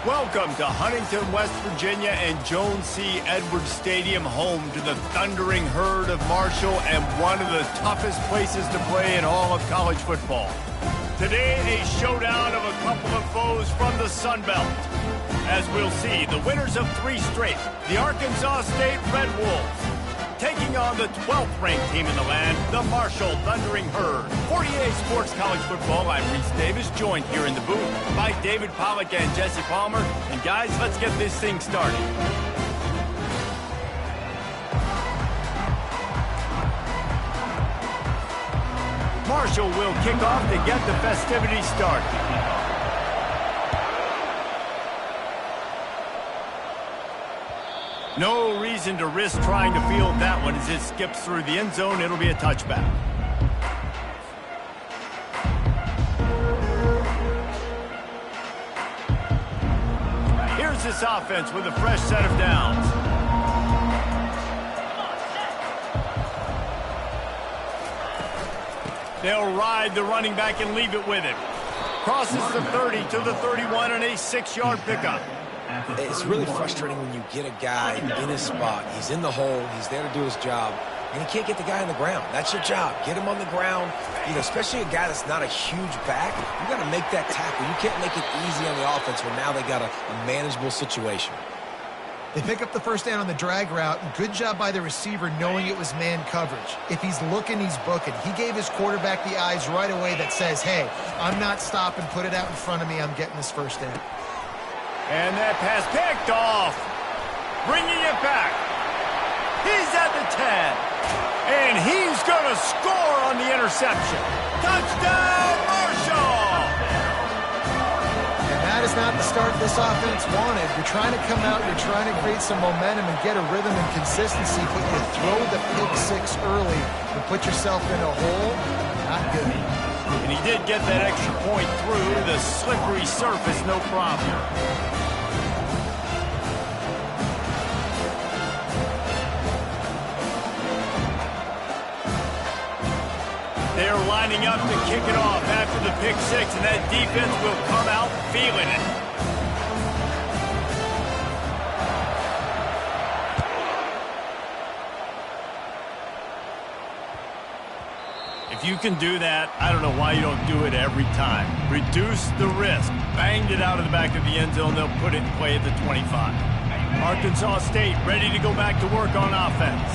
Welcome to Huntington, West Virginia and Jones C. Edwards Stadium, home to the Thundering Herd of Marshall and one of the toughest places to play in all of college football. Today, a showdown of a couple of foes from the Sun Belt. As we'll see, the winners of 3 straight, the Arkansas State Red Wolves, taking on the 12th-ranked team in the land, the Marshall Thundering Herd. For EA Sports College Football, I'm Reese Davis, joined here in the booth by David Pollack and Jesse Palmer. And guys, let's get this thing started. Marshall will kick off to get the festivities started. No reason to risk trying to field that one as it skips through the end zone. It'll be a touchback. Here's this offense with a fresh set of downs. They'll ride the running back and leave it with him. Crosses the 30 to the 31 and a 6-yard pickup. It's really frustrating when you get a guy in his spot. He's in the hole. He's there to do his job. And you can't get the guy on the ground. That's your job. Get him on the ground. You know, especially a guy that's not a huge back. You got to make that tackle. You can't make it easy on the offense when now they got a manageable situation. They pick up the first down on the drag route. Good job by the receiver knowing it was man coverage. If he's looking, he's booking. He gave his quarterback the eyes right away that says, hey, I'm not stopping. Put it out in front of me. I'm getting this first down. And that pass picked off. Bringing it back. He's at the 10. And he's going to score on the interception. Touchdown, Marshall! And that is not the start this offense wanted. You're trying to come out, you're trying to create some momentum and get a rhythm and consistency, but you throw the pick 6 early and put yourself in a hole. Not good. And he did get that extra point through the slippery surface, no problem. They're lining up to kick it off after the pick 6, and that defense will come out feeling it. If you can do that, I don't know why you don't do it every time. Reduce the risk. Banged it out of the back of the end zone. They'll put it in play at the 25. Arkansas State ready to go back to work on offense.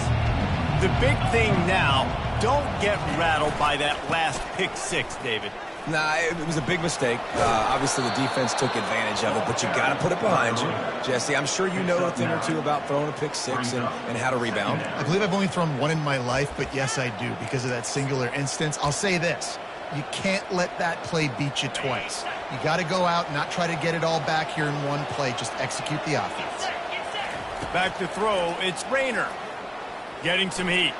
The big thing now, don't get rattled by that last pick 6, David. Nah, it was a big mistake. Obviously, the defense took advantage of it, but you got to put it behind you. Jesse, I'm sure you know a thing or two about throwing a pick 6 and how to rebound. I believe I've only thrown one in my life, but yes, I do, because of that singular instance. I'll say this. You can't let that play beat you twice. You got to go out and not try to get it all back here in one play. Just execute the offense. Back to throw. It's Rayner. Getting some heat.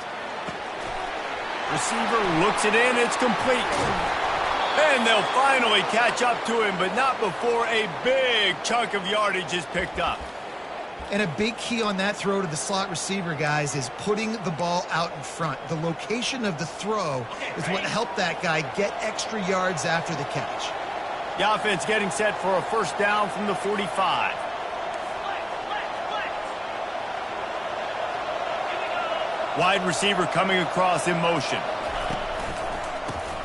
Receiver looks it in. It's complete. And they'll finally catch up to him, but not before a big chunk of yardage is picked up. And a big key on that throw to the slot receiver, guys, is putting the ball out in front. The location of the throw is what helped that guy get extra yards after the catch. The offense getting set for a first down from the 45. Wide receiver coming across in motion.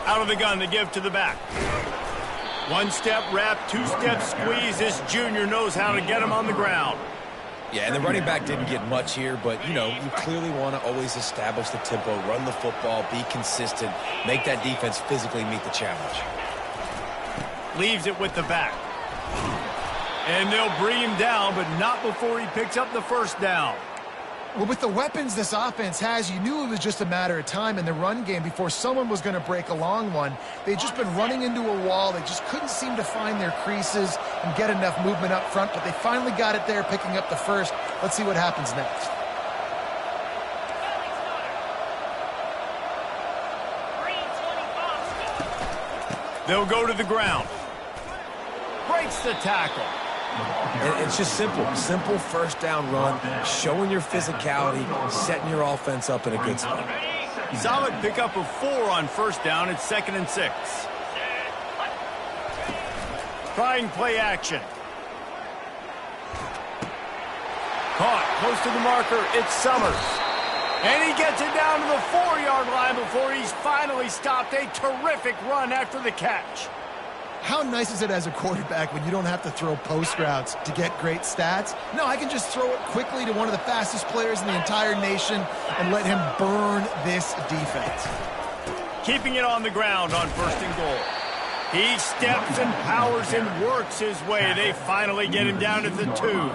Out of the gun to give to the back. One-step wrap, two-step squeeze. This junior knows how to get him on the ground. Yeah, and the running back didn't get much here, but, you know, you clearly want to always establish the tempo, run the football, be consistent, make that defense physically meet the challenge. Leaves it with the back. And they'll bring him down, but not before he picks up the first down. Well, with the weapons this offense has, you knew it was just a matter of time in the run game before someone was going to break a long one. They'd just been running into a wall. They just couldn't seem to find their creases and get enough movement up front, but they finally got it there, picking up the first. Let's see what happens next. They'll go to the ground. Breaks the tackle. It's just simple first down run, showing your physicality, setting your offense up in a good spot. Solid pickup of 4 on first down. It's 2nd and 6. Trying play action. Caught close to the marker. It's Summers. And he gets it down to the 4-yard line before he's finally stopped. A terrific run after the catch. How nice is it as a quarterback when you don't have to throw post routes to get great stats? No, I can just throw it quickly to one of the fastest players in the entire nation and let him burn this defense. Keeping it on the ground on 1st and goal. He steps and powers and works his way. They finally get him down at the 2.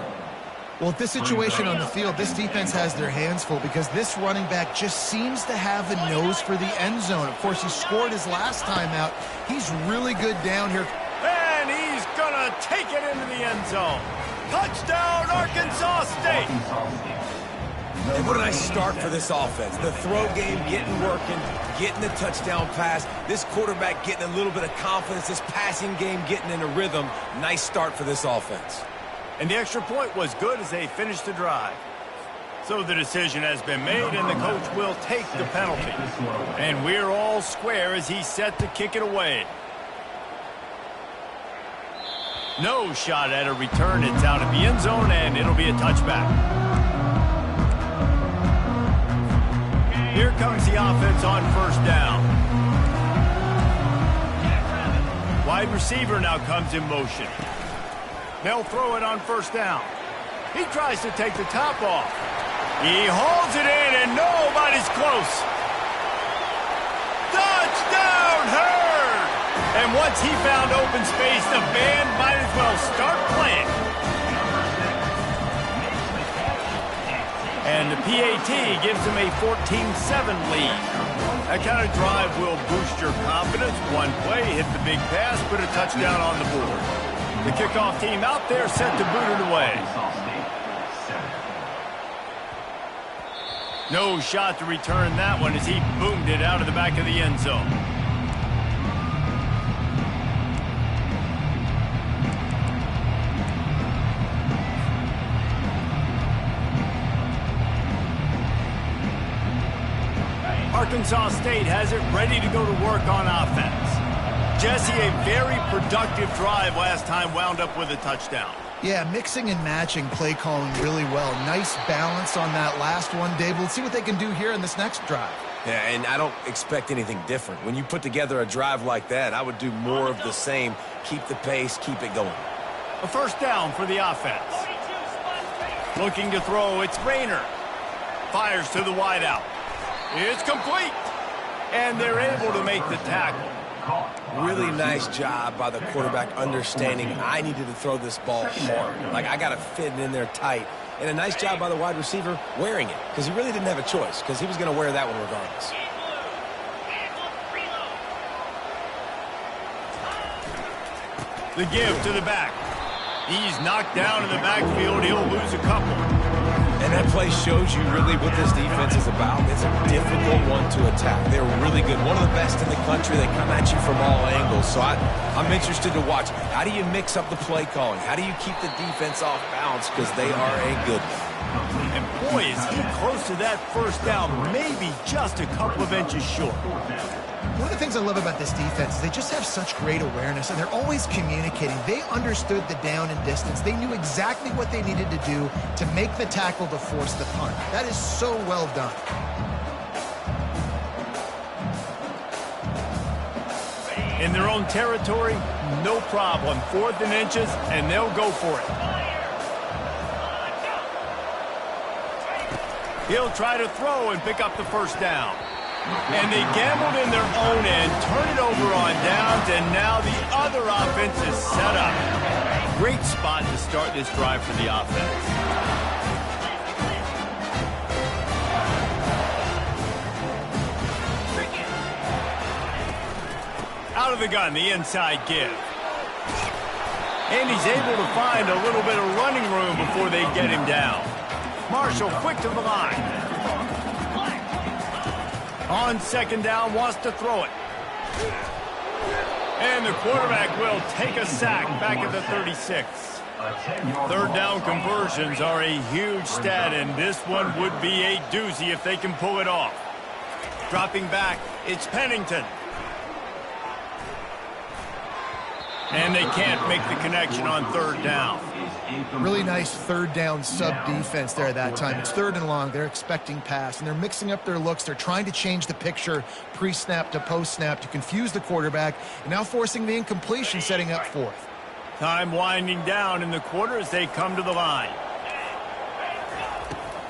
Well, at this situation on the field, this defense has their hands full because this running back just seems to have a nose for the end zone. Of course, he scored his last time out. He's really good down here. And he's going to take it into the end zone. Touchdown, Arkansas State. And what a nice start for this offense. The throw game getting working, getting the touchdown pass. This quarterback getting a little bit of confidence. This passing game getting in a rhythm. Nice start for this offense. And the extra point was good as they finished the drive. So the decision has been made, and the coach will take the penalty. And we're all square as he's set to kick it away. No shot at a return. It's out of the end zone, and it'll be a touchback. Here comes the offense on 1st down. Wide receiver now comes in motion. They'll throw it on 1st down. He tries to take the top off. He hauls it in, and nobody's close. Touchdown, Hurd! And once he found open space, the band might as well start playing. And the PAT gives him a 14-7 lead. That kind of drive will boost your confidence. One play, hit the big pass, put a touchdown on the board. The kickoff team out there set to boot it away. No shot to return that one as he boomed it out of the back of the end zone. Arkansas State has it ready to go to work on offense. Jesse, a very productive drive last time, wound up with a touchdown. Yeah, mixing and matching play calling really well. Nice balance on that last one, Dave. We'll see what they can do here in this next drive. Yeah, and I don't expect anything different. When you put together a drive like that, I would do more of the same. Keep the pace, keep it going. A 1st down for the offense. Looking to throw, it's Rayner. Fires to the wideout. It's complete. And they're able to make the tackle. Really nice job by the quarterback understanding I needed to throw this ball hard. Like, I got to fit it in there tight. And a nice job by the wide receiver wearing it, because he really didn't have a choice, because he was going to wear that one regardless. The give to the back. He's knocked down in the backfield. He'll lose a couple. And that play shows you really what this defense is about. It's a difficult one to attack. They're really good. One of the best in the country. They come at you from all angles. So I'm interested to watch. How do you mix up the play calling? How do you keep the defense off balance? Because they are a good one. And boy, is he close to that 1st down. Maybe just a couple of inches short. One of the things I love about this defense is they just have such great awareness, and they're always communicating. They understood the down and distance. They knew exactly what they needed to do to make the tackle to force the punt. That is so well done. In their own territory, no problem. 4th and inches, and they'll go for it. He'll try to throw and pick up the 1st down. And they gambled in their own end, turn it over on downs, and now the other offense is set up. Great spot to start this drive for the offense. Out of the gun, the inside give. And he's able to find a little bit of running room before they get him down. Marshall quick to the line. On 2nd down, wants to throw it. And the quarterback will take a sack back at the 36. 3rd down conversions are a huge stat, and this one would be a doozy if they can pull it off. Dropping back, it's Pennington. And they can't make the connection on third down. Really nice third down sub-defense there that time. It's third and long. They're expecting pass, and they're mixing up their looks. They're trying to change the picture pre-snap to post-snap to confuse the quarterback, and now forcing the incompletion, setting up fourth. Time winding down in the quarter as they come to the line.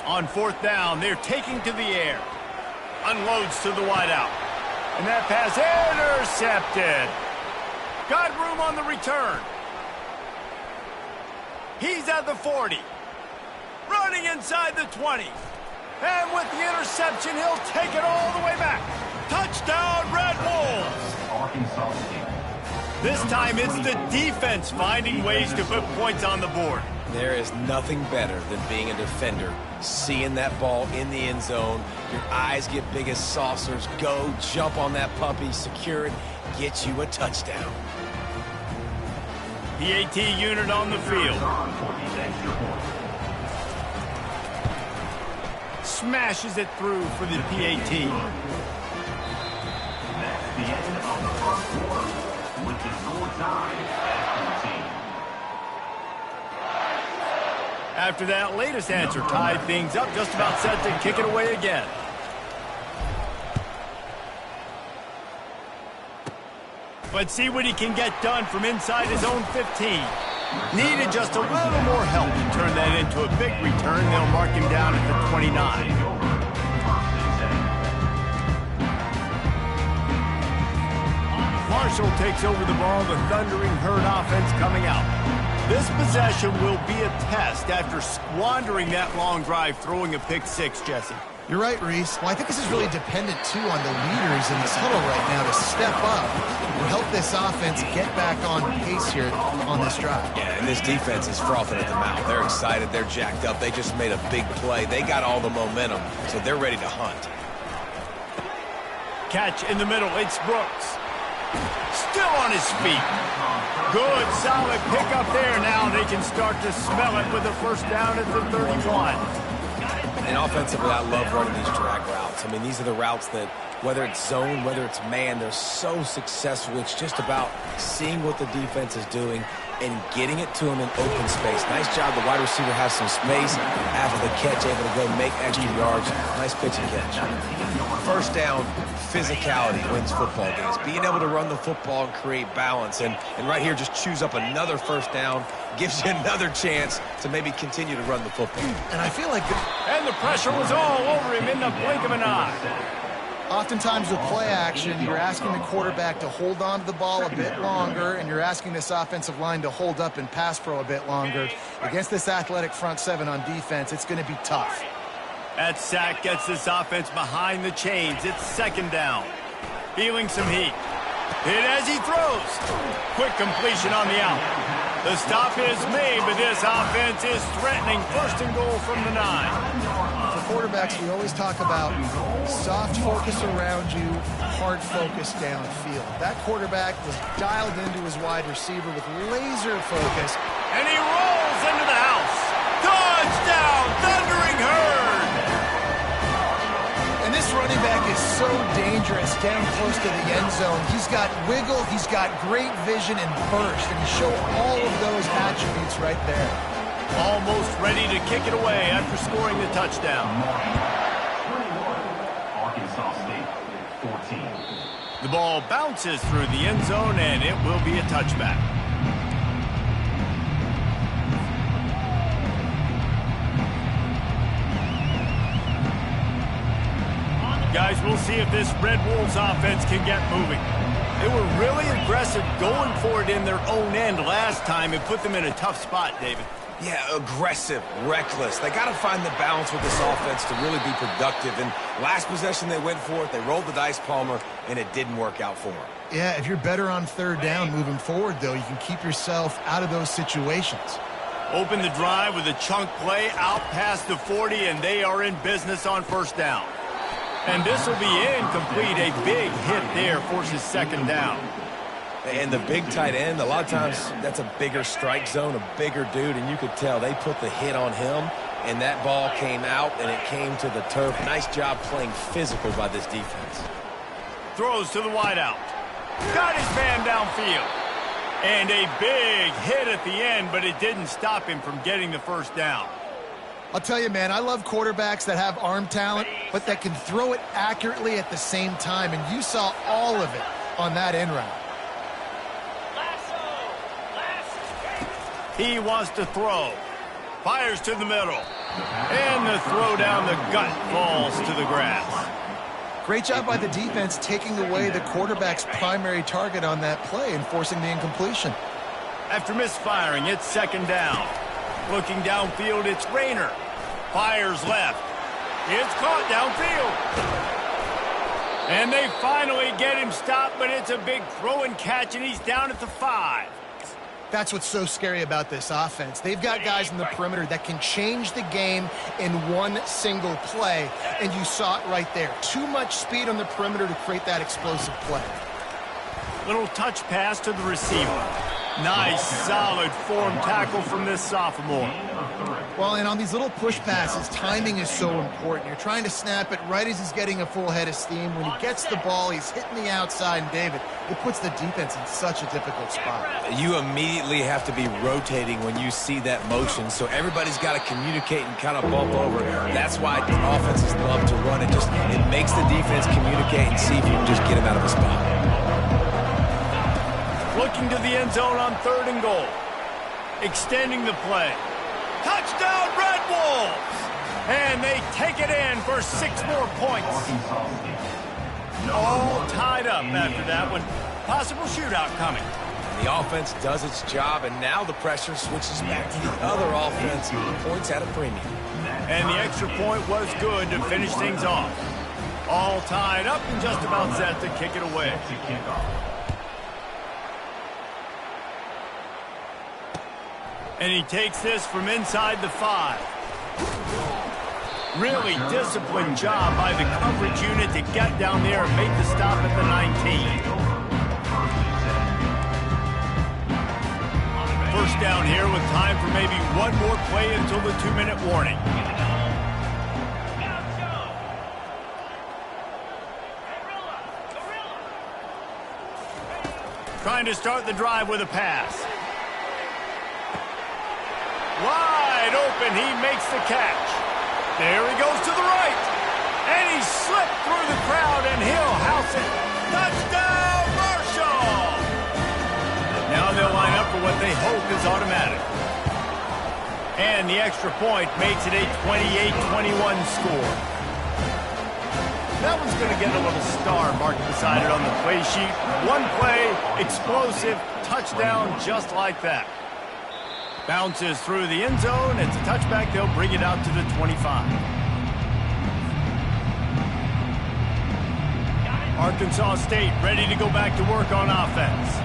On fourth down, they're taking to the air. Unloads to the wideout. And that pass intercepted. Got room on the return. He's at the 40. Running inside the 20. And with the interception, he'll take it all the way back. Touchdown, Red Wolves. This time it's the defense finding ways to put points on the board. There is nothing better than being a defender, seeing that ball in the end zone. Your eyes get big as saucers. Go, jump on that puppy, secure it, get you a touchdown. PAT unit on the field. Smashes it through for the PAT. That's the end of the first quarter with the score tied at 13. After that latest answer tied things up, just about set to kick it away again. But see what he can get done from inside his own 15. Needed just a little more help to turn that into a big return. They'll mark him down at the 29. Marshall takes over the ball, the Thundering Herd offense coming out. This possession will be a test after squandering that long drive, throwing a pick six, Jesse. You're right, Reese. Well, I think this is really dependent, too, on the leaders in this huddle right now to step up and help this offense get back on pace here on this drive. Yeah, and this defense is frothing at the mouth. They're excited. They're jacked up. They just made a big play. They got all the momentum, so they're ready to hunt. Catch in the middle. It's Brooks. Still on his feet. Good, solid pickup there. Now they can start to smell it with a first down at the 31. And offensively, I love running these drag routes. I mean, these are the routes that, whether it's zone, whether it's man, they're so successful. It's just about seeing what the defense is doing and getting it to them in open space. Nice job. The wide receiver has some space after the catch, able to go make extra yards. Nice pitch and catch. First down, physicality wins football games. Being able to run the football and create balance. And right here, just choose up another first down, gives you another chance to maybe continue to run the football. And I feel like... And the pressure was all over him in the blink of an eye. Oftentimes with play action, you're asking the quarterback to hold on to the ball a bit longer, and you're asking this offensive line to hold up and pass pro a bit longer. Against this athletic front seven on defense, it's going to be tough. That sack gets this offense behind the chains. It's second down. Feeling some heat. Hit as he throws. Quick completion on the out. The stop is made, but this offense is threatening. First and goal from the 9. For quarterbacks, we always talk about soft focus around you, hard focus downfield. That quarterback was dialed into his wide receiver with laser focus. And he rolls into the house. Touchdown, Thundering Herd! And this running back is so dangerous down close to the end zone. He's got wiggle, he's got great vision and burst, and he showed all of those attributes right there. Almost ready to kick it away after scoring the touchdown. Arkansas State, 14. The ball bounces through the end zone, and it will be a touchback. Guys, we'll see if this Red Wolves offense can get moving. They were really aggressive going for it in their own end last time and put them in a tough spot, David. Yeah, aggressive, reckless. They got to find the balance with this offense to really be productive. And last possession they went for it, they rolled the dice, Palmer, and it didn't work out for them. Yeah, if you're better on third down moving forward, though, you can keep yourself out of those situations. Open the drive with a chunk play out past the 40, and they are in business on first down. And this will be incomplete. A big hit there forces second down. And the big tight end, a lot of times that's a bigger strike zone, a bigger dude, and you could tell they put the hit on him, and that ball came out, and it came to the turf. Nice job playing physical by this defense. Throws to the wideout. Got his man downfield. And a big hit at the end, but it didn't stop him from getting the first down. I'll tell you, man, I love quarterbacks that have arm talent, but that can throw it accurately at the same time, and you saw all of it on that in route. He wants to throw. Fires to the middle. And the throw down the gut falls to the grass. Great job by the defense taking away the quarterback's primary target on that play and forcing the incompletion. After misfiring, it's second down. Looking downfield, it's Rayner. Fires left. It's caught downfield. And they finally get him stopped, but it's a big throw and catch, and he's down at the 5. That's what's so scary about this offense. They've got guys in the perimeter that can change the game in one single play, and you saw it right there. Too much speed on the perimeter to create that explosive play. Little touch pass to the receiver. Nice, solid form tackle from this sophomore. Well, and on these little push passes, timing is so important. You're trying to snap it right as he's getting a full head of steam. When he gets the ball, he's hitting the outside, and David, it puts the defense in such a difficult spot. You immediately have to be rotating when you see that motion, so everybody's got to communicate and kind of bump over. That's why offenses love to run it. It makes the defense communicate and see if you can just get him out of a spot. Looking to the end zone on 3rd and goal. Extending the play. Touchdown, Red Wolves! And they take it in for 6 more points. All tied up after that one. Possible shootout coming. The offense does its job, and now the pressure switches back to the other offense. Points at a premium. And the extra point was good to finish things off. All tied up and just about set to kick it away. And he takes this from inside the 5. Really disciplined job by the coverage unit to get down there and make the stop at the 19. First down here with time for maybe one more play until the 2-minute warning. Trying to start the drive with a pass. Wide open, he makes the catch. There he goes to the right. And he slipped through the crowd, and he'll house it. Touchdown, Marshall! Now they'll line up for what they hope is automatic. And the extra point makes it a 28-21 score. That one's going to get a little star marked beside it on the play sheet. One play, explosive, touchdown just like that. Bounces through the end zone. It's a touchback. They'll bring it out to the 25. Arkansas State ready to go back to work on offense.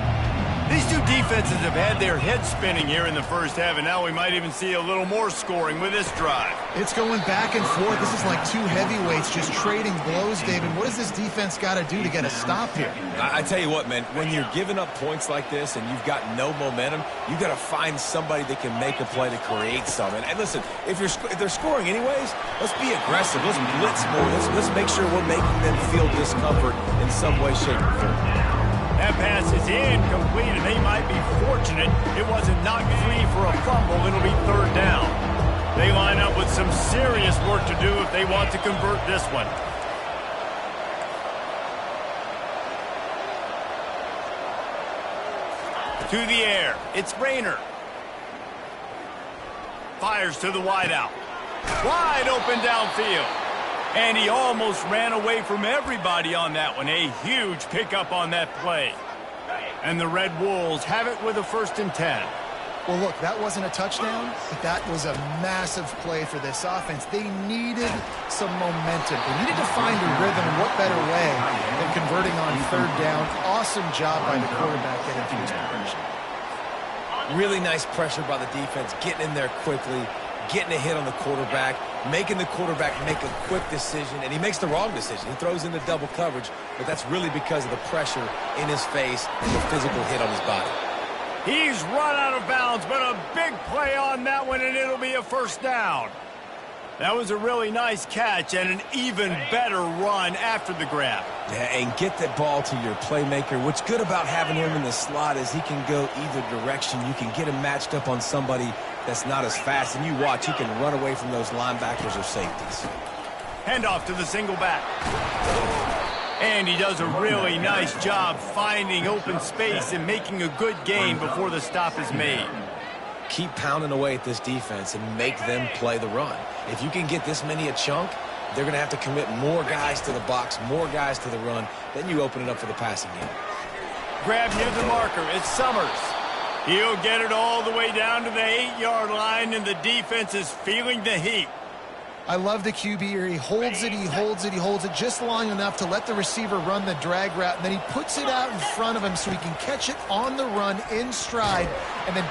These two defenses have had their heads spinning here in the first half, and now we might even see a little more scoring with this drive. It's going back and forth. This is like two heavyweights just trading blows, David. What does this defense got to do to get a stop here? I tell you what, man, when you're giving up points like this and you've got no momentum, you got to find somebody that can make a play to create something. And listen, if they're scoring anyways, let's be aggressive. Let's blitz more. Let's make sure we're making them feel discomfort in some way, shape, or form. That pass is incomplete, and they might be fortunate it wasn't knocked free for a fumble. It'll be 3rd down. They line up with some serious work to do if they want to convert this one. To the air, it's Rayner. Fires to the wideout. Wide open downfield. And he almost ran away from everybody on that one. A huge pickup on that play. And the Red Wolves have it with a 1st and 10. Well, look, that wasn't a touchdown, but that was a massive play for this offense. They needed some momentum. They needed to find a rhythm, and what better way than converting on 3rd down. Awesome job by the quarterback getting through his progression. Really nice pressure by the defense, getting in there quickly, getting a hit on the quarterback, making the quarterback make a quick decision, and he makes the wrong decision. He throws into double coverage, but that's really because of the pressure in his face and the physical hit on his body. He's run out of bounds, but a big play on that one, and it'll be a 1st down. That was a really nice catch and an even better run after the grab. Yeah, and get that ball to your playmaker. What's good about having him in the slot is he can go either direction. You can get him matched up on somebody that's not as fast, and you watch, he can run away from those linebackers or safeties. Handoff to the single back. And he does a really nice job finding open space and making a good gain before the stop is made. Keep pounding away at this defense and make them play the run. If you can get this many a chunk, they're going to have to commit more guys to the box, more guys to the run. Then you open it up for the passing game. Grab near the marker. It's Summers. He'll get it all the way down to the 8-yard line, and the defense is feeling the heat. I love the QB here. He holds it, he holds it, he holds it just long enough to let the receiver run the drag route, and then he puts it out in front of him so he can catch it on the run in stride, and then...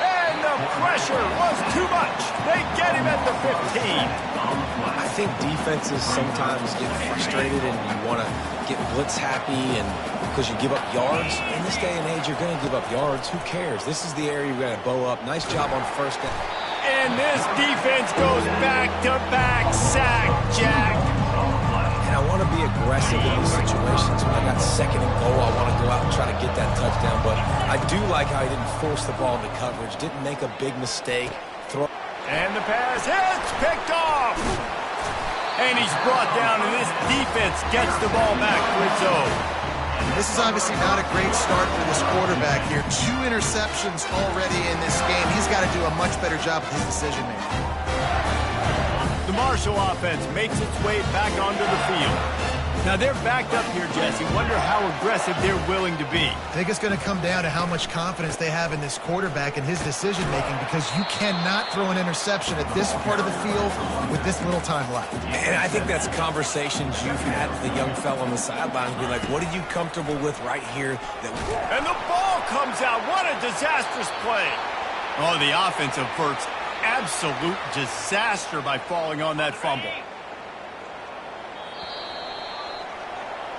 And the pressure was too much. They get him at the 15. I think defenses sometimes get frustrated and you want to get blitz happy and because you give up yards. In this day and age, you're going to give up yards. Who cares? This is the area you're going to bow up. Nice job on first down. And this defense goes back-to-back sack, Jack. And I want to be aggressive in these situations. When I got second and goal, I want to go out and try to get that touchdown. But I do like how he didn't force the ball into coverage, didn't make a big mistake. And the pass hits, picked off. And he's brought down, and this defense gets the ball back for its own. This is obviously not a great start for this quarterback here. 2 interceptions already in this game. He's got to do a much better job with his decision-making. The Marshall offense makes its way back onto the field. Now they're backed up here, Jesse. Wonder how aggressive they're willing to be. I think it's going to come down to how much confidence they have in this quarterback and his decision-making, because you cannot throw an interception at this part of the field with this little time left. And I think that's conversations you've had with the young fella on the sideline. Be like, what are you comfortable with right here? And the ball comes out. What a disastrous play. Oh, the offense averts absolute disaster by falling on that fumble.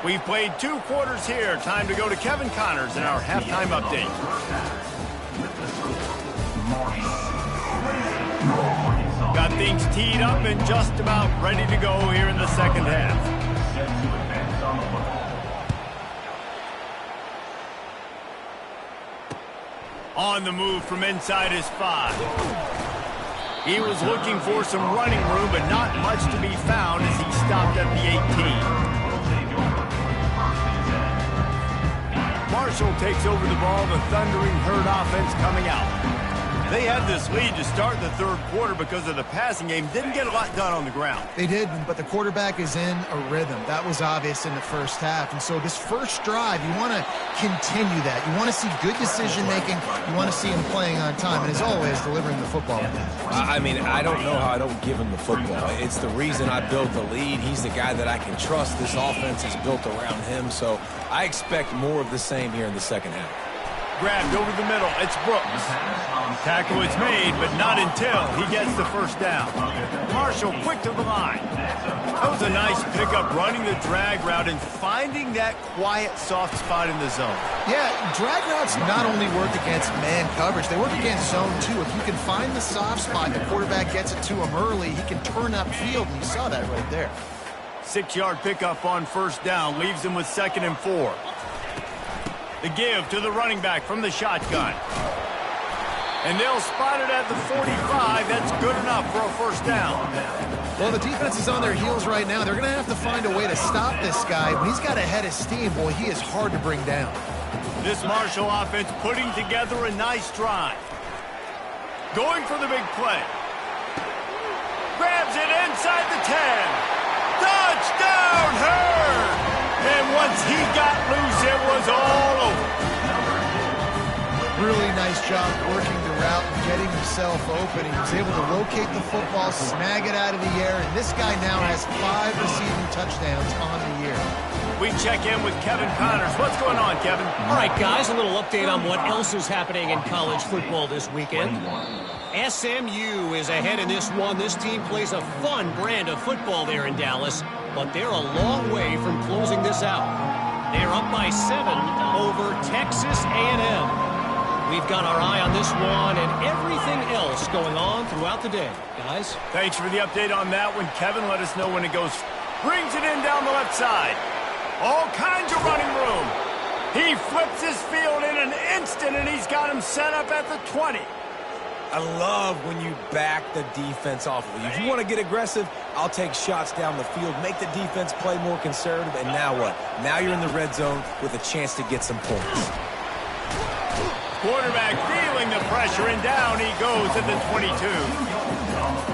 We've played 2 quarters here. Time to go to Kevin Connors in our halftime update. Got things teed up and just about ready to go here in the second half. On the move from inside his 5. He was looking for some running room, but not much to be found as he stopped at the 18. Marshall takes over the ball, the Thundering Herd offense coming out. They had this lead to start the third quarter because of the passing game. Didn't get a lot done on the ground. They didn't, but the quarterback is in a rhythm. That was obvious in the first half. And so this first drive, you want to continue that. You want to see good decision-making. You want to see him playing on time. And as always, delivering the football. I mean, I don't know how I don't give him the football. It's the reason I built the lead. He's the guy that I can trust. This offense is built around him. So I expect more of the same here in the second half. Grabbed over the middle. It's Brooks. Tackle is made, but not until he gets the first down. Marshall quick to the line. That was a nice pickup, running the drag route and finding that quiet, soft spot in the zone. Yeah, drag routes not only work against man coverage, they work against zone too. If you can find the soft spot, the quarterback gets it to him early, he can turn upfield, and you saw that right there. 6-yard pickup on first down leaves him with 2nd and 4. The give to the running back from the shotgun. And they'll spot it at the 45. That's good enough for a first down. Well, the defense is on their heels right now. They're going to have to find a way to stop this guy. When he's got a head of steam, boy, he is hard to bring down. This Marshall offense putting together a nice drive. Going for the big play. Grabs it inside the 10. Touchdown, Herd! And once he got loose, it was all over. Really nice job working the route and getting himself open. He was able to locate the football, snag it out of the air, and this guy now has 5 receiving touchdowns on the year. We check in with Kevin Connors. What's going on, Kevin? All right, guys, a little update on what else is happening in college football this weekend. SMU is ahead in this one. This team plays a fun brand of football there in Dallas, but they're a long way from closing this out. They're up by 7 over Texas A&M. We've got our eye on this one and everything else going on throughout the day. Guys? Thanks for the update on that one, Kevin. Let us know when it goes. Brings it in down the left side. All kinds of running room. He flips his field in an instant, and he's got him set up at the 20. I love when you back the defense off of you. If you want to get aggressive, I'll take shots down the field, make the defense play more conservative, and now what? Now you're in the red zone with a chance to get some points. Quarterback feeling the pressure, and down he goes at the 22.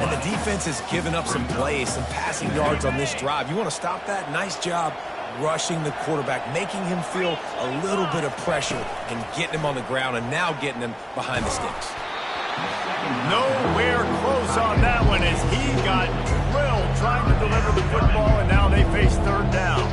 And the defense has given up some plays, some passing yards on this drive. You want to stop that? Nice job rushing the quarterback, making him feel a little bit of pressure and getting him on the ground and now getting him behind the sticks. Nowhere close on that one as he got drilled trying to deliver the football, and now they face third down.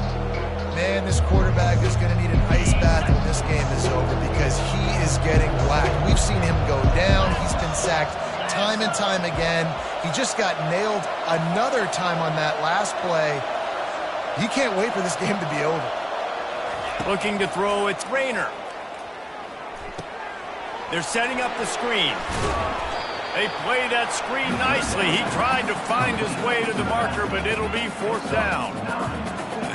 Man, this quarterback is going to need an ice bath when this game is over because he is getting black. We've seen him go down. He's been sacked time and time again. He just got nailed another time on that last play. He can't wait for this game to be over. Looking to throw, it's Rayner. They're setting up the screen. They play that screen nicely. He tried to find his way to the marker, but it'll be fourth down.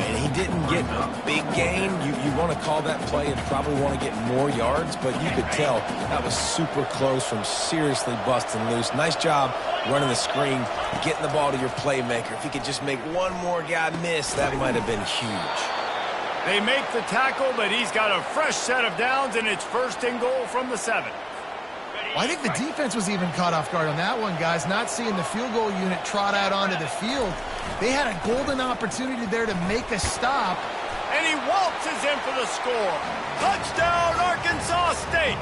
And he didn't get a big gain. You want to call that play and probably want to get more yards, but you could tell that was super close from seriously busting loose. Nice job running the screen, getting the ball to your playmaker. If he could just make one more guy miss, that might have been huge. They make the tackle, but he's got a fresh set of downs, and it's first and goal from the 7. Well, I think the defense was even caught off guard on that one, guys. Not seeing the field goal unit trot out onto the field. They had a golden opportunity there to make a stop. And he waltzes in for the score. Touchdown, Arkansas State.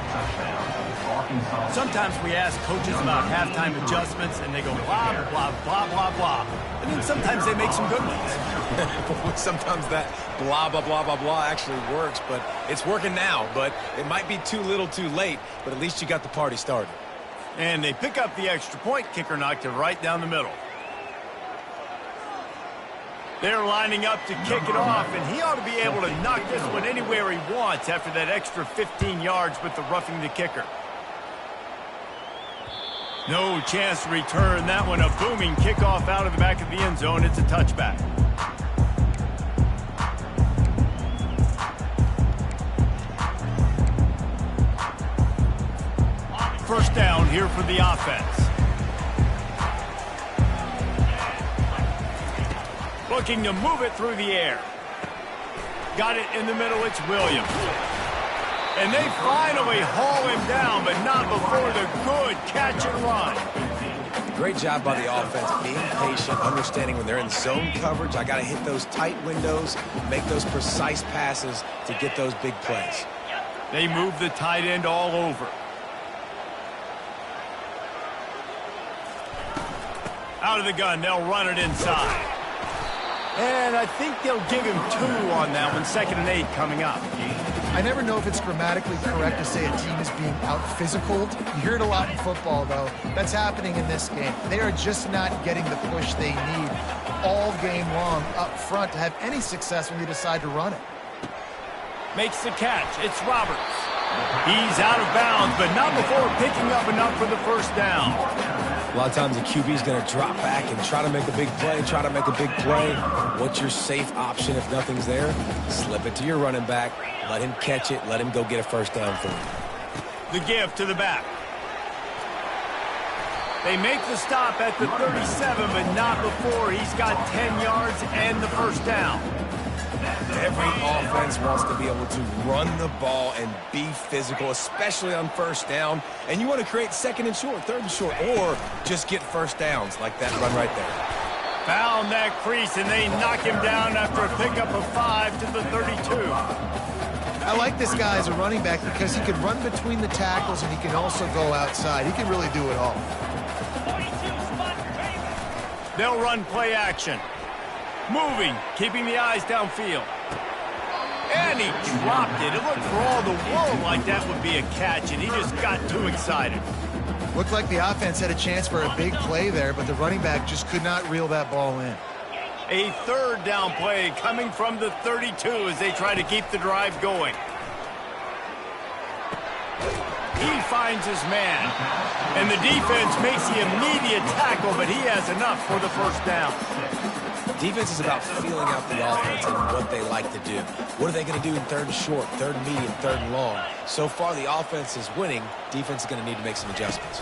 Sometimes we ask coaches about halftime adjustments, and they go blah, blah, blah, blah, blah. And then sometimes they make some good ones. Sometimes that blah, blah, blah, blah, blah actually works, but it's working now. But it might be too little too late, but at least you got the party started. And they pick up the extra point. Kicker knocked it right down the middle. They're lining up to kick it off, and he ought to be able to knock this one anywhere he wants after that extra 15 yards with the roughing the kicker. No chance to return that one. A booming kickoff out of the back of the end zone. It's a touchback. First down here for the offense. Looking to move it through the air. Got it in the middle. It's Williams. And they finally haul him down, but not before the good catch and run. Great job by the offense, being patient, understanding when they're in zone coverage, I got to hit those tight windows, make those precise passes to get those big plays. They move the tight end all over. Out of the gun, they'll run it inside. And I think they'll give him 2 on that one. 2nd and 8 coming up. I never know if it's grammatically correct to say a team is being out-physicaled. You hear it a lot in football, though. That's happening in this game. They are just not getting the push they need all game long up front to have any success when they decide to run it. Makes the catch. It's Roberts. He's out of bounds, but not before picking up enough for the first down. A lot of times the QB is going to drop back and try to make a big play, What's your safe option if nothing's there? Slip it to your running back. Let him catch it. Let him go get a first down for you. The give to the back. They make the stop at the 37, but not before he's got 10 yards and the first down. Every offense wants to be able to run the ball and be physical, especially on first down. And you want to create 2nd and short, 3rd and short, or just get first downs like that run right there. Found that crease, and they knock him down after a pickup of 5 to the 32. I like this guy as a running back because he can run between the tackles and he can also go outside. He can really do it all. They'll run play action. Moving, keeping the eyes downfield. And he dropped it. It looked for all the world like that would be a catch, and he just got too excited. Looked like the offense had a chance for a big play there, but the running back just could not reel that ball in. A 3rd down play coming from the 32 as they try to keep the drive going. He finds his man. And the defense makes the immediate tackle, but he has enough for the first down. Defense is about feeling out the offense and what they like to do. What are they going to do in third and short, third and medium, third and long? So far, the offense is winning. Defense is going to need to make some adjustments.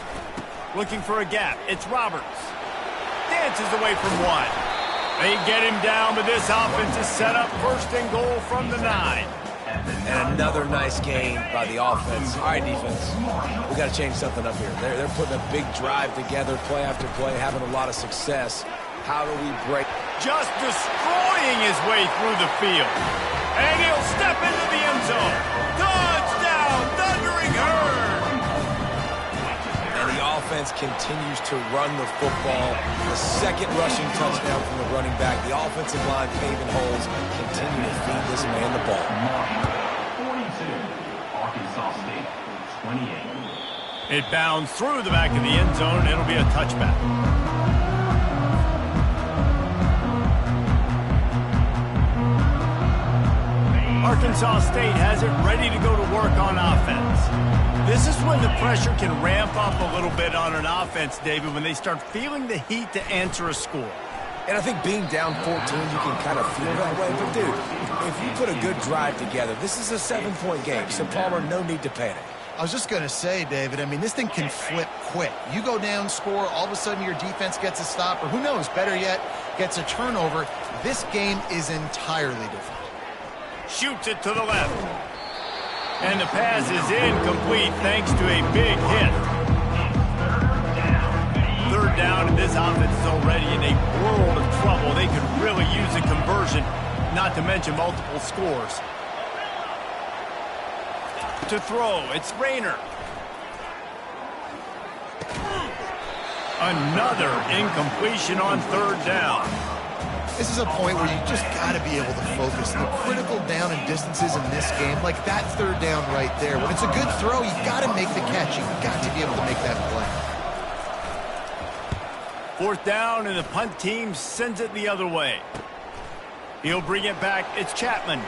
Looking for a gap. It's Roberts. Dances away from one. They get him down, but this offense is set up first and goal from the 9. And another nice gain by the offense. All right, defense, we got to change something up here. They're putting a big drive together, play after play, having a lot of success. How do we break? Just destroying his way through the field. And he'll step into the end zone. Touchdown, Thundering Herd. And the offense continues to run the football. The second rushing touchdown from the running back. The offensive line paving holes. Continue to feed this man the ball. 42, Arkansas State, 28. It bounds through the back of the end zone. It'll be a touchback. Arkansas State has it ready to go to work on offense. This is when the pressure can ramp up a little bit on an offense, David, when they start feeling the heat to answer a score. And I think being down 14, you can kind of feel that way. But, dude, if you put a good drive together, this is a 7-point game. So, Palmer, no need to panic. I was just going to say, David, I mean, this thing can flip quick. You go down, score, all of a sudden your defense gets a stop, or who knows, better yet, gets a turnover. This game is entirely different. Shoots it to the left. And the pass is incomplete thanks to a big hit. Third down, and this offense is already in a world of trouble. They could really use a conversion, not to mention multiple scores. To throw, it's Rayner. Another incompletion on third down. This is a point where you just got to be able to focus. The critical down and distances in this game, like that third down right there. When it's a good throw, you got to make the catch. You've got to be able to make that play. Fourth down, and the punt team sends it the other way. He'll bring it back. It's Chapman.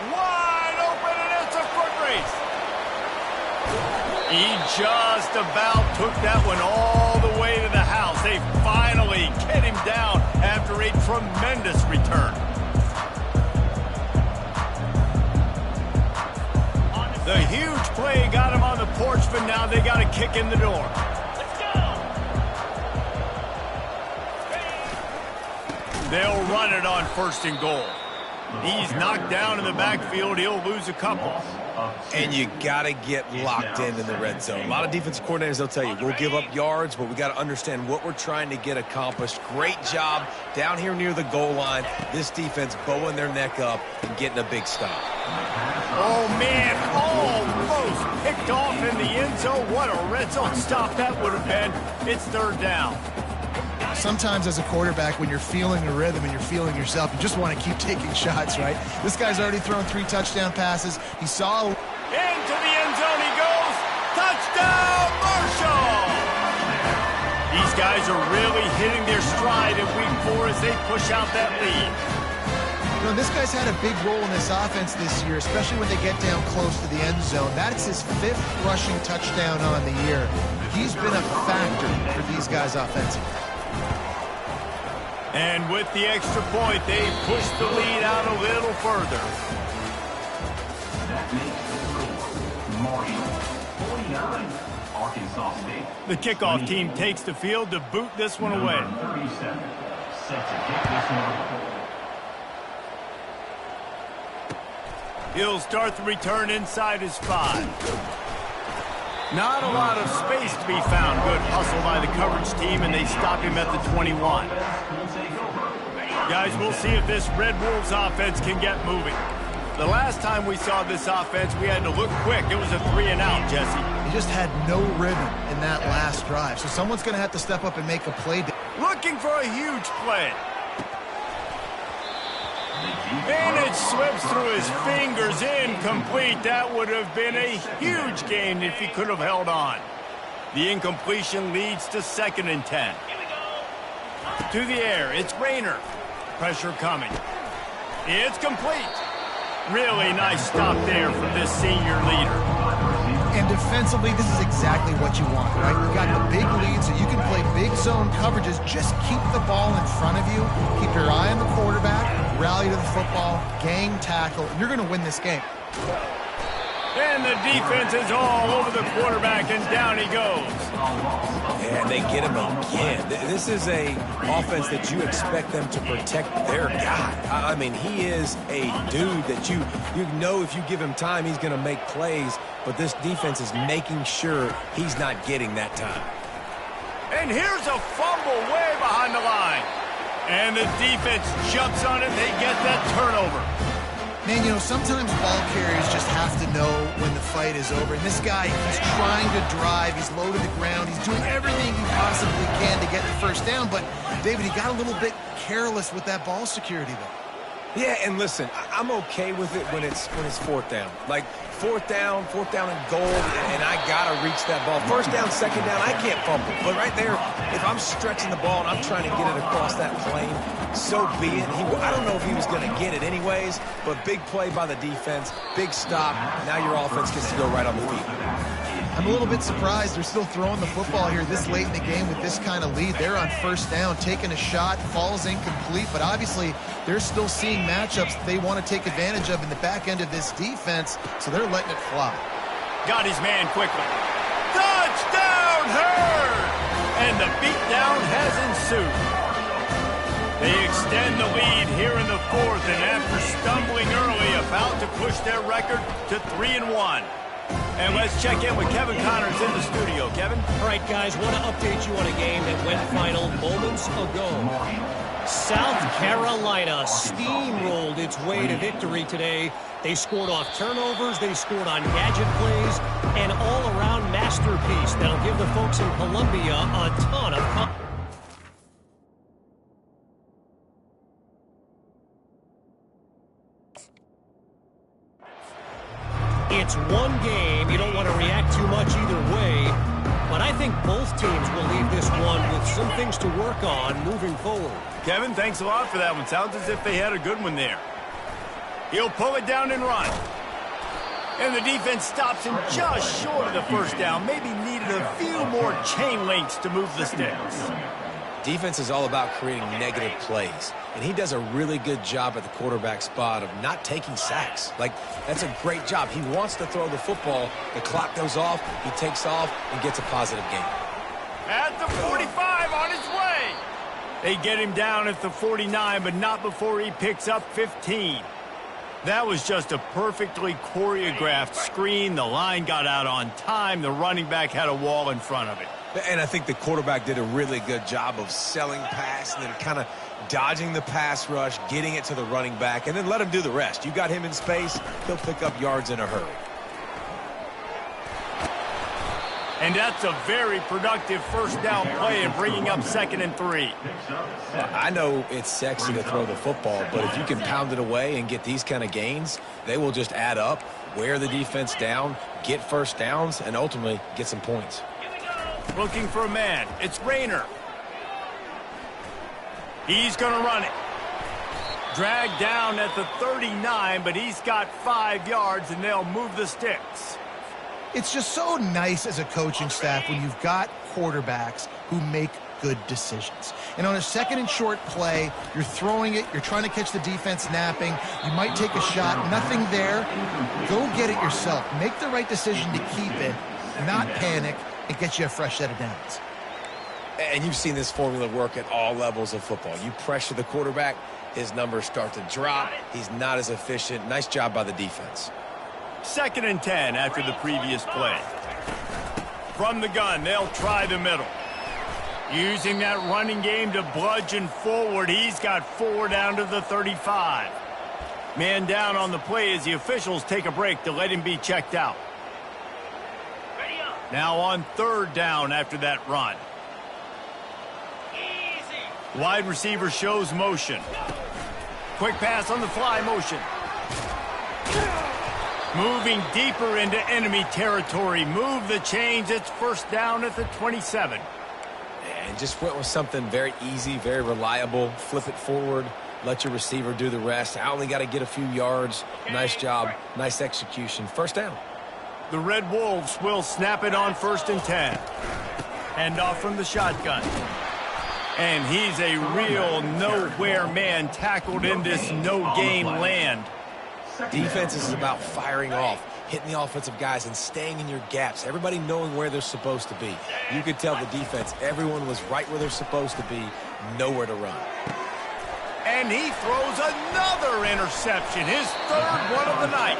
Wide open, and it's a foot race. He just about took that one all the way to the house. They finally get him down after a tremendous return. The huge play got him on the porch, but now they got a kick in the door. Let's go! They'll run it on first and goal. He's knocked down in the backfield. He'll lose a couple. And you got to get locked in the red zone. A lot of defensive coordinators, they'll tell you, we'll give up yards, but we got to understand what we're trying to get accomplished. Great job down here near the goal line. This defense bowing their neck up and getting a big stop. Oh, man, almost picked off in the end zone. What a red zone stop that would have been. It's third down. Sometimes as a quarterback, when you're feeling the rhythm and you're feeling yourself, you just want to keep taking shots, right? This guy's already thrown 3 touchdown passes. He saw... Into the end zone he goes. Touchdown, Marshall! These guys are really hitting their stride in week 4 as they push out that lead. You know, this guy's had a big role in this offense this year, especially when they get down close to the end zone. That's his 5th rushing touchdown on the year. He's been a factor for these guys offensively. And with the extra point, they push the lead out a little further. That makes the score Marshall 49, Arkansas State. The kickoff team takes the field to boot this one away. Number 37, set to kick this one away. He'll start the return inside his 5. Not a lot of space to be found. Good hustle by the coverage team, and they stop him at the 21. Guys, we'll see if this Red Wolves offense can get moving. The last time we saw this offense, we had to look quick. It was a 3-and-out, Jesse. He just had no rhythm in that last drive, so someone's going to have to step up and make a play. Looking for a huge play. And it slips through his fingers, incomplete. That would have been a huge gain if he could have held on. The incompletion leads to 2nd and 10. To the air, it's Rayner. Pressure coming. It's complete. Really nice stop there from this senior leader. And defensively, this is exactly what you want, right? You got the big lead, so you can play big zone coverages. Just keep the ball in front of you. Keep your eye on the quarterback. Rally to the football. Gang tackle. You're going to win this game. And the defense is all over the quarterback, and down he goes. And they get him again. This is a offense that you expect them to protect their guy. I mean, he is a dude that you know if you give him time, he's going to make plays. But this defense is making sure he's not getting that time. And here's a fumble way behind the line. And the defense jumps on it. They get that turnover. Man, you know, sometimes ball carriers just have to know when the fight is over. And this guy, he's trying to drive. He's low to the ground. He's doing everything he possibly can to get the first down. But, David, he got a little bit careless with that ball security, though. Yeah, and listen, I'm okay with it when it's fourth down. Like, fourth down and goal, and I got to reach that ball. First down, second down, I can't fumble. But right there, if I'm stretching the ball and I'm trying to get it across that plane, so be it. I don't know if he was going to get it anyways, but big play by the defense, big stop. Now your offense gets to go right on the field. I'm a little bit surprised they're still throwing the football here this late in the game with this kind of lead. They're on first down, taking a shot, falls incomplete, but obviously they're still seeing matchups they want to take advantage of in the back end of this defense, so they're letting it fly. Got his man quickly. Touchdown, Herd! And the beatdown has ensued. They extend the lead here in the fourth, and after stumbling early, about to push their record to 3-1. And let's check in with Kevin Connors in the studio. Kevin? All right, guys, want to update you on a game that went final moments ago. South Carolina steamrolled its way to victory today. They scored off turnovers, they scored on gadget plays, an all-around masterpiece that'll give the folks in Columbia a ton of confidence. It's one game. You don't want to react too much either way. But I think both teams will leave this one with some things to work on moving forward. Kevin, thanks a lot for that one. Sounds as if they had a good one there. He'll pull it down and run. And the defense stops him just short of the first down. Maybe needed a few more chain links to move the sticks. Defense is all about creating negative plays, and he does a really good job at the quarterback spot of not taking sacks. Like, that's a great job. He wants to throw the football. The clock goes off, he takes off, and gets a positive gain. At the 45, on his way. They get him down at the 49, but not before he picks up 15. That was just a perfectly choreographed screen. The line got out on time. The running back had a wall in front of it. And I think the quarterback did a really good job of selling pass and then kind of dodging the pass rush, getting it to the running back, and then let him do the rest. You got him in space, he'll pick up yards in a hurry. And that's a very productive first down play and bringing up 2nd and 3. I know it's sexy to throw the football, but if you can pound it away and get these kind of gains, they will just add up, wear the defense down, get first downs, and ultimately get some points. Looking for a man. It's Rayner. He's going to run it. Dragged down at the 39, but he's got 5 yards, and they'll move the sticks. It's just so nice as a coaching staff when you've got quarterbacks who make good decisions. And on a 2nd and short play, you're throwing it, you're trying to catch the defense napping, you might take a shot, nothing there. Go get it yourself. Make the right decision to keep it, not panic, and get you a fresh set of downs. And you've seen this formula work at all levels of football. You pressure the quarterback, his numbers start to drop. He's not as efficient. Nice job by the defense. 2nd and 10 after the previous play. From the gun, they'll try the middle. Using that running game to bludgeon forward, he's got 4 down to the 35. Man down on the play as the officials take a break to let him be checked out. Now on 3rd down after that run. Easy. Wide receiver shows motion. Quick pass on the fly motion. Moving deeper into enemy territory. Move the chains. It's first down at the 27. And just went with something very easy, very reliable. Flip it forward. let your receiver do the rest. I only got to get a few yards. Nice job, nice execution. First down. The Red Wolves will snap it on 1st and 10. Hand off from the shotgun. And he's a real nowhere man tackled in this no-game land. Defense is about firing off, hitting the offensive guys, and staying in your gaps. Everybody knowing where they're supposed to be. You could tell the defense, everyone was right where they're supposed to be, nowhere to run. And he throws another interception, his 3rd one of the night.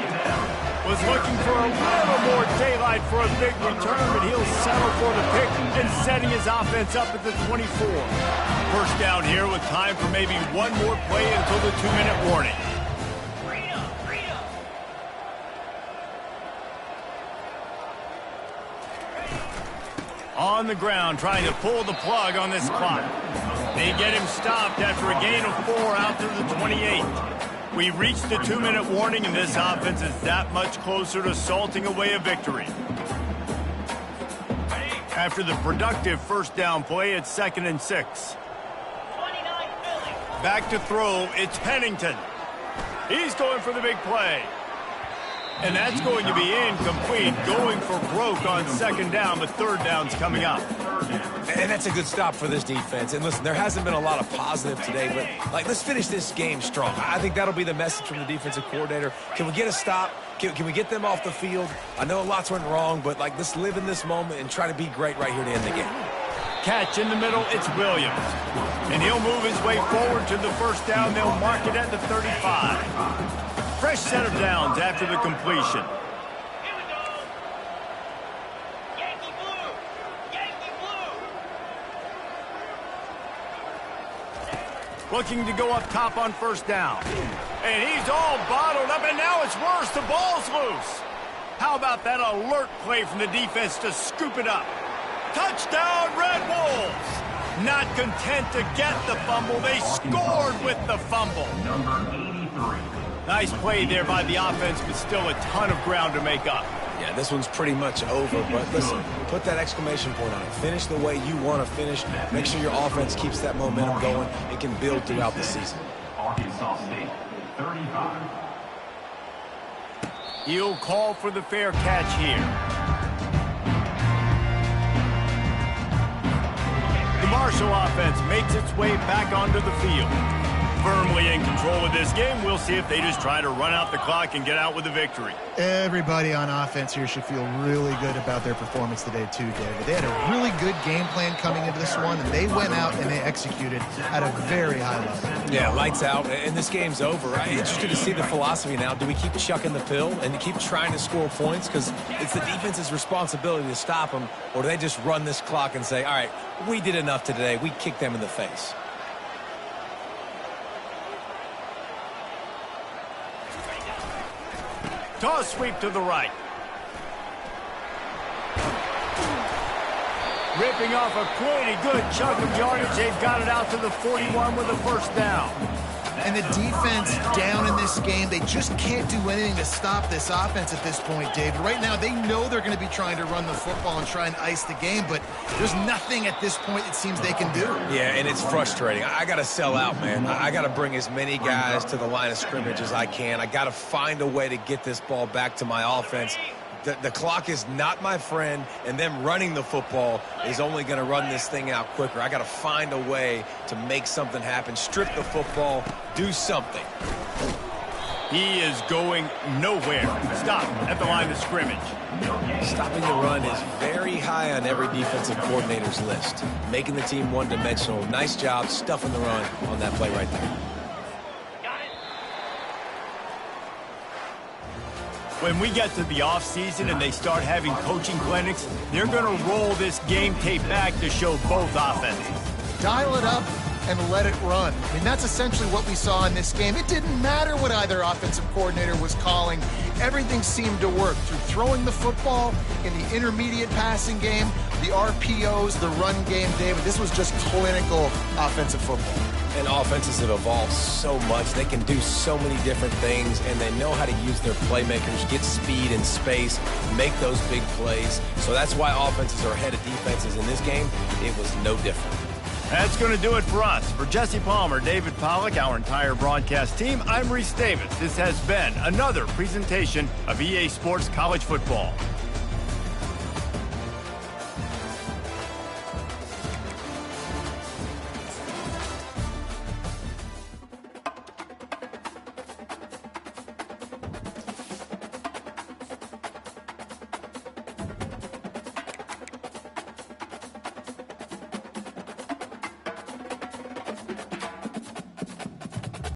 Was looking for a little more daylight for a big return, but he'll settle for the pick and setting his offense up at the 24. First down here with time for maybe one more play until the 2-minute warning. On the ground, trying to pull the plug on this clock. They get him stopped after a gain of 4 out to the 28. We reached the 2-minute warning, and this offense is that much closer to salting away a victory. After the productive first down play, it's 2nd and 6. Back to throw, it's Pennington. He's going for the big play. And that's going to be incomplete, going for broke on 2nd down, but 3rd down's coming up. And that's a good stop for this defense. And listen, there hasn't been a lot of positive today, but let's finish this game strong. I think that'll be the message from the defensive coordinator. Can we get a stop? Can we get them off the field? I know lots went wrong, but let's live in this moment and try to be great right here to end the game. Catch in the middle, it's Williams. And he'll move his way forward to the first down. They'll mark it at the 35. Fresh set of downs after the completion. Looking to go up top on 1st down. And he's all bottled up, and now it's worse. The ball's loose. How about that alert play from the defense to scoop it up? Touchdown, Red Wolves! Not content to get the fumble, they scored with the fumble. Number 83. Nice play there by the offense, but still a ton of ground to make up. Yeah, this one's pretty much over, but listen, put that exclamation point on it. Finish the way you want to finish. Make sure your offense keeps that momentum going. It can build throughout the season. Arkansas State, 35. He'll call for the fair catch here. The Marshall offense makes its way back onto the field. Firmly in control of this game. We'll see if they just try to run out the clock and get out with a victory. Everybody on offense here should feel really good about their performance today too, David. They had a really good game plan coming into this one, and they went out and they executed at a very high level. Yeah, lights out, and this game's over. I'm interested to see the philosophy now. Do we keep chucking the pill and keep trying to score points? Because it's the defense's responsibility to stop them, or do they just run this clock and say, all right, we did enough today. We kicked them in the face. Toss sweep to the right. Ripping off a pretty good chunk of yardage. They've got it out to the 41 with a first down. And the defense down in this game, they just can't do anything to stop this offense at this point, David. Right now, they know they're going to be trying to run the football and try and ice the game, but there's nothing at this point it seems they can do. Yeah, and it's frustrating. I got to sell out, man. I got to bring as many guys to the line of scrimmage as I can. I got to find a way to get this ball back to my offense. The clock is not my friend, and them running the football is only going to run this thing out quicker. I got to find a way to make something happen, strip the football, do something. He is going nowhere. Stop at the line of scrimmage. Stopping the run is very high on every defensive coordinator's list. Making the team one-dimensional. Nice job stuffing the run on that play right there. When we get to the offseason and they start having coaching clinics, they're going to roll this game tape back to show both offenses. Dial it up and let it run. I mean, that's essentially what we saw in this game. It didn't matter what either offensive coordinator was calling. Everything seemed to work through throwing the football in the intermediate passing game, the RPOs, the run game, David. This was just clinical offensive football. And offenses have evolved so much. They can do so many different things, and they know how to use their playmakers, get speed and space, make those big plays. So that's why offenses are ahead of defenses in this game. It was no different. That's going to do it for us. For Jesse Palmer, David Pollack, our entire broadcast team, I'm Reese Davis. This has been another presentation of EA Sports College Football.